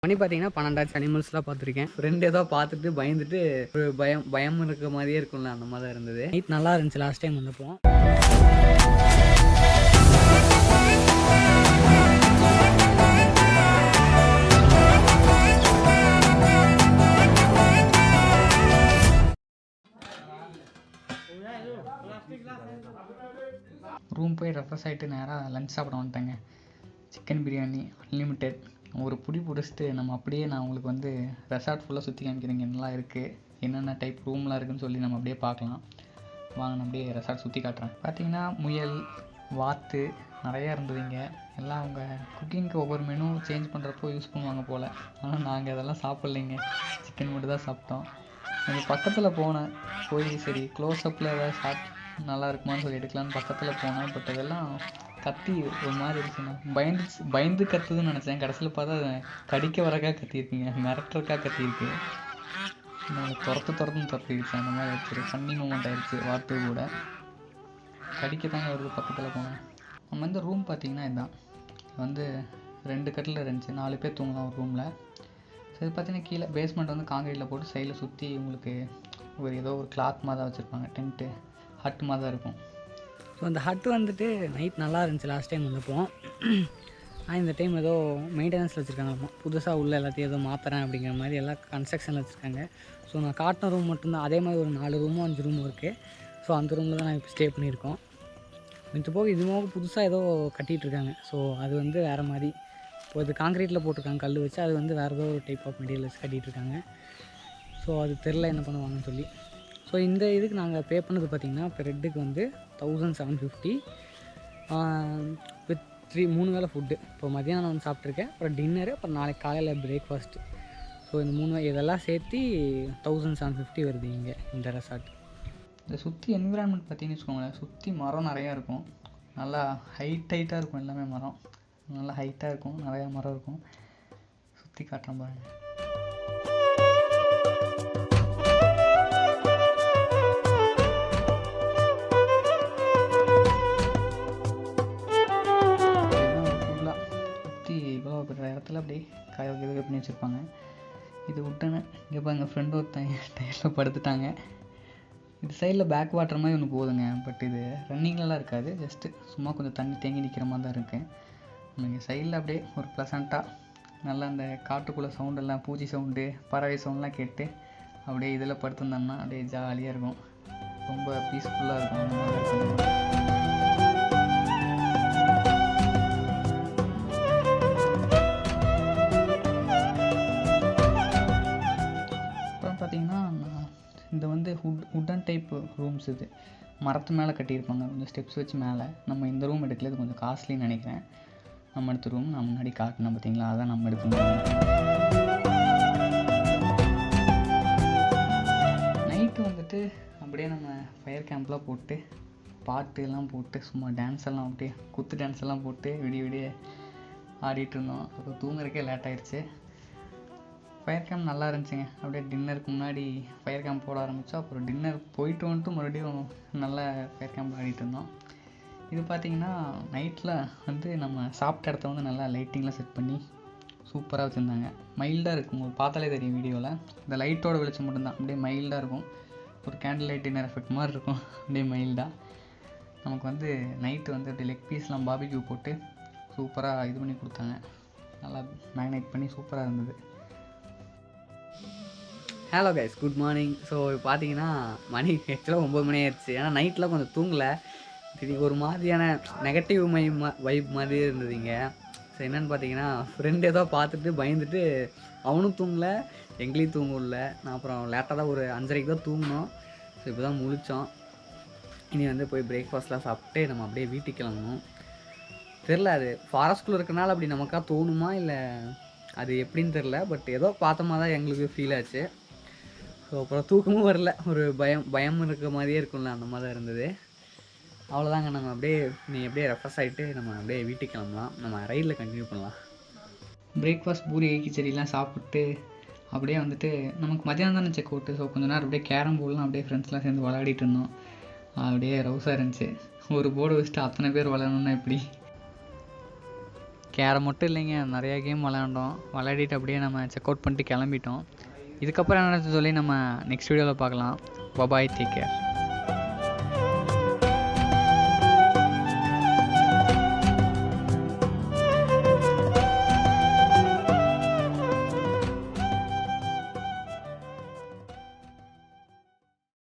மணி பார்த்தீங்கன்னா 12 அனிமல்ஸ்லாம் பார்த்துருக்கேன். ஃப்ரெண்ட் ஏதோ பார்த்துட்டு பயந்துட்டு ஒரு பயம் இருக்க மாதிரியே இருக்கும்ல, அந்த மாதிரி தான் இருந்தது. நைட் நல்லா இருந்துச்சு லாஸ்ட் டைம் வந்தப்போ. ரூம் போய் ரெஃப்ரெஷ் ஆகிட்டு நேராக லஞ்ச் சாப்பிட வந்துட்டேங்க. Chicken biryani unlimited. ஒரு புடி பிடிச்சிட்டு நம்ம அப்படியே நான் உங்களுக்கு வந்து ரெசார்ட் ஃபுல்லாக சுற்றி காமிக்கிறேங்க. என்னெல்லாம் இருக்குது, என்னென்ன டைப் ரூம்லாம் இருக்குதுன்னு சொல்லி நம்ம அப்படியே பார்க்கலாம். வாங்க நான் அப்படியே ரெசார்ட் சுற்றி காட்டுறேன். பார்த்தீங்கன்னா முயல், வாத்து நிறையா இருந்ததுங்க. எல்லாம் அவங்க குக்கிங்க்கு ஒவ்வொரு மெனு சேஞ்ச் பண்ணுறப்போ யூஸ் பண்ணுவாங்க போல். ஆனால் நாங்கள் இதெல்லாம் சாப்பிட்லைங்க, சிக்கன் மட்டும் தான் சாப்பிட்டோம். எங்கள் பக்கத்தில் போனேன், போய் சரி க்ளோஸ்அப்பில் ஏதாவது நல்லா இருக்குமான்னு சொல்லி எடுக்கலான்னு பக்கத்தில் போனேன். பட் அதெல்லாம் கத்தி ஒரு மாதிரி இருக்குங்க. பயந்து கத்துதுன்னு நினச்சேன். கடைசியில் பார்த்தா கடிக்க வரக்கா கத்திருக்குங்க, மிரட்டுறக்கா கத்திருக்கு. நம்மளுக்கு துரத்துன்னு அந்த மாதிரி ஆயிடுச்சு. ஃபன்னி மூமெண்ட் ஆயிடுச்சு. வார்த்தை கூட கடிக்க தாங்க வருது. பக்கத்தில் போனேன். நம்ம வந்து ரூம் பார்த்திங்கன்னா இதுதான் வந்து 2 கட்டில் இருந்துச்சு. 4 பேர் தூங்கலாம் ஒரு ரூமில். ஸோ இது பார்த்திங்கன்னா கீழே பேஸ்மெண்ட் வந்து காங்கிரீட்டில் போட்டு சைடில் சுற்றி உங்களுக்கு ஏதோ ஒரு கிளாத் மாதிரி தான் வச்சுருப்பாங்க. டென்ட்டு ஹட் மாதிரி தான் இருக்கும். ஸோ அந்த ஹட்டு வந்துட்டு நைட் நல்லா இருந்துச்சு லாஸ்ட் டைம் வந்தப்போ. ஆனால் இந்த டைம் ஏதோ மெயின்டெனன்ஸில் வச்சுருக்காங்க. புதுசாக உள்ள எல்லாத்தையும் ஏதோ மாற்றுறேன் அப்படிங்கிற மாதிரி எல்லாம் கன்ஸ்ட்ரக்ஷனில் வச்சுருக்காங்க. ஸோ நான் காட்டின ரூம் மட்டும்தான். அதே மாதிரி ஒரு 4 ரூமோ 5 ரூமோ இருக்குது. ஸோ அந்த ரூமில் தான் நான் இப்போ ஸ்டே பண்ணியிருக்கோம். இது போக புதுசாக ஏதோ கட்டிகிட்ருக்காங்க. ஸோ அது வந்து வேறு மாதிரி இப்போ இது காங்கிரீட்டில் போட்டிருக்காங்க கல் வச்சு. அது வந்து வேறு ஏதோ ஒரு டைப் ஆஃப் மெட்டீரியல் வச்சு கட்டிகிட்ருக்காங்க. ஸோ அது தெரில என்ன பண்ணுவாங்கன்னு சொல்லி. ஸோ இந்த இதுக்கு நாங்கள் பே பண்ணது பார்த்திங்கன்னா இப்போ ரெட்டுக்கு வந்து 1750 வித் 3 வேளை ஃபுட்டு. இப்போ மதியானம் நான் வந்து சாப்பிட்ருக்கேன், அப்புறம் டின்னரு, அப்புறம் நாளைக்கு காலையில் பிரேக்ஃபாஸ்ட்டு. ஸோ இந்த 3 இதெல்லாம் சேர்த்து 1750 வருது இங்கே இந்த ரெசார்ட். இந்த சுற்றி என்விரான்மெண்ட் பார்த்திங்கன்னு வச்சுக்கோங்களேன், சுற்றி மரம் நிறையா இருக்கும். நல்லா ஹைட்டாக இருக்கும். எல்லாமே மரம் நல்லா ஹைட்டாக இருக்கும். நிறையா மரம் இருக்கும். சுற்றி காட்டுறேன் பாருங்கள். இடத்துல அப்படியே இது பண்ணி வச்சுருப்பாங்க. இது விட்டேன்னு இங்கே பாருங்க, ஃப்ரெண்டு ஒருத்தன் டயரில் படுத்துட்டாங்க. இது சைடில் பேக் வாட்டர் மாதிரி ஒன்று போகுதுங்க. பட் இது ரன்னிங்லலாம் இருக்காது, ஜஸ்ட்டு சும்மா கொஞ்சம் தண்ணி தேங்கி நிற்கிற மாதிரி தான் இருக்குது. நீங்கள் சைடில் அப்படியே ஒரு ப்ளசண்ட்டாக நல்லா அந்த காட்டுக்குள்ளே சவுண்டெல்லாம், பூச்சி சவுண்டு, பறவை சவுண்டெலாம் கேட்டு அப்படியே இதில் படுத்துருந்தோம்னா அப்படியே ஜாலியாக இருக்கும். ரொம்ப பீஸ்ஃபுல்லாக இருக்கும். அந்த மாதிரி இருக்கும். இந்த வந்து உட்டன் டைப் ரூம்ஸ். இது மரத்து மேலே கட்டியிருப்பாங்க, கொஞ்சம் ஸ்டெப்ஸ் வச்சு மேலே. நம்ம இந்த ரூம் எடுக்கல, இது கொஞ்சம் காஸ்ட்லின்னு நினைக்கிறேன். நம்ம எடுத்த ரூம் நான் முன்னாடி காட்டினேன் பார்த்தீங்களா, அதான் நம்ம எடுக்கணும். நைட்டு வந்துட்டு அப்படியே நம்ம ஃபயர் கேம்ப்லாம் போட்டு பாட்டு எல்லாம் போட்டு சும்மா டான்ஸ் எல்லாம் அப்படியே குத்து டான்ஸ் எல்லாம் போட்டு விடிய ஆடிட்டு இருந்தோம். அப்புறம் தூங்குறதுக்கே லேட் ஆயிடுச்சு. ஃபயர் கேம்ப் நல்லா இருந்துச்சுங்க. அப்படியே டின்னருக்கு முன்னாடி ஃபயர் கேம்ப் போட ஆரம்பித்தோம். அப்புறம் டின்னர் போயிட்டு வந்துட்டு மறுபடியும் நல்லா ஃபயர் கேம்ப் ஆடிட்டு இருந்தோம். இது பார்த்திங்கன்னா நைட்டில் வந்து நம்ம சாப்பிட்ட இடத்த வந்து நல்லா லைட்டிங்லாம் செட் பண்ணி சூப்பராக வச்சுருந்தாங்க. மைல்டாக இருக்கும், உங்களுக்கு பார்த்தாலே தெரியும் வீடியோவில். இந்த லைட்டோட வெளிச்சம் மட்டும்தான், அப்படியே மைல்டாக இருக்கும். ஒரு கேண்டில் லைட் டின்னர் எஃபெக்ட் மாதிரி இருக்கும், அப்படியே மைல்டாக. நமக்கு வந்து நைட்டு வந்து அப்படியே லெக் பீஸ்லாம் பார்பிக்யூ போட்டு சூப்பராக இது பண்ணி கொடுத்தாங்க. நல்லா மேக்னேட் பண்ணி சூப்பராக இருந்தது. Hello guys, good morning. So பார்த்தீங்கன்னா மணி ஆக்சுவலாக 9 மணி ஆயிடுச்சு. ஏன்னா நைட்டில் கொஞ்சம் தூங்கலை. ஒரு மாதிரியான நெகட்டிவ் வைப் மாதிரியே இருந்ததுங்க. ஸோ என்னென்னு பார்த்தீங்கன்னா ஃப்ரெண்ட் ஏதோ பார்த்துட்டு பயந்துட்டு அவனும் தூங்கலை, எங்களையும் தூங்க விடல. நான் அப்புறம் லேட்டாக தான் ஒரு 5:30க்கு தான் தூங்கினோம். ஸோ இப்போ தான் முழித்தோம். இனி வந்து போய் பிரேக்ஃபாஸ்ட்லாம் சாப்பிட்டு நம்ம அப்படியே வீட்டுக்கு கிளம்பணும். தெரில, அது ஃபாரஸ்ட்குள்ளே இருக்கனால அப்படி நமக்காக தோணுமா இல்லை அது எப்படின்னு தெரில. பட் ஏதோ பார்த்தோமா தான் எங்களுக்கு ஃபீல் ஆச்சு. ஸோ அப்புறம் தூக்கமும் வரல, ஒரு பயம் இருக்கிற மாதிரியே இருக்கும்ல, அந்த மாதிரி தான் இருந்தது. அவ்வளோதாங்க. நம்ம அப்படியே ரெஃப்ரெஷ் ஆகிட்டு நம்ம அப்படியே வீட்டுக்கு கிளம்பலாம். நம்ம ரைடில் கண்டினியூ பண்ணலாம். பிரேக்ஃபாஸ்ட் பூரி கிச்சடிலாம் சாப்பிட்டு அப்படியே வந்துட்டு நமக்கு மதியானம் தானே செக் அவுட்டு. ஸோ கொஞ்சம் நேரம் அப்படியே கேரம் போர்டெலாம் அப்படியே ஃப்ரெண்ட்ஸ்லாம் சேர்ந்து விளையாடிட்டு இருந்தோம். அப்படியே ரவுஸாக இருந்துச்சு. ஒரு போர்டு வச்சுட்டு அத்தனை பேர் விளையாடணுன்னா எப்படி. கேரம் மட்டும் இல்லைங்க, நிறையா கேம் விளையாண்டோம். விளையாடிட்டு அப்படியே நம்ம செக் அவுட் பண்ணிட்டு கிளம்பிட்டோம். இதுக்கப்புறம் என்ன சொல்லி நம்ம நெக்ஸ்ட் வீடியோவில் பார்க்கலாம். Bye bye, take care.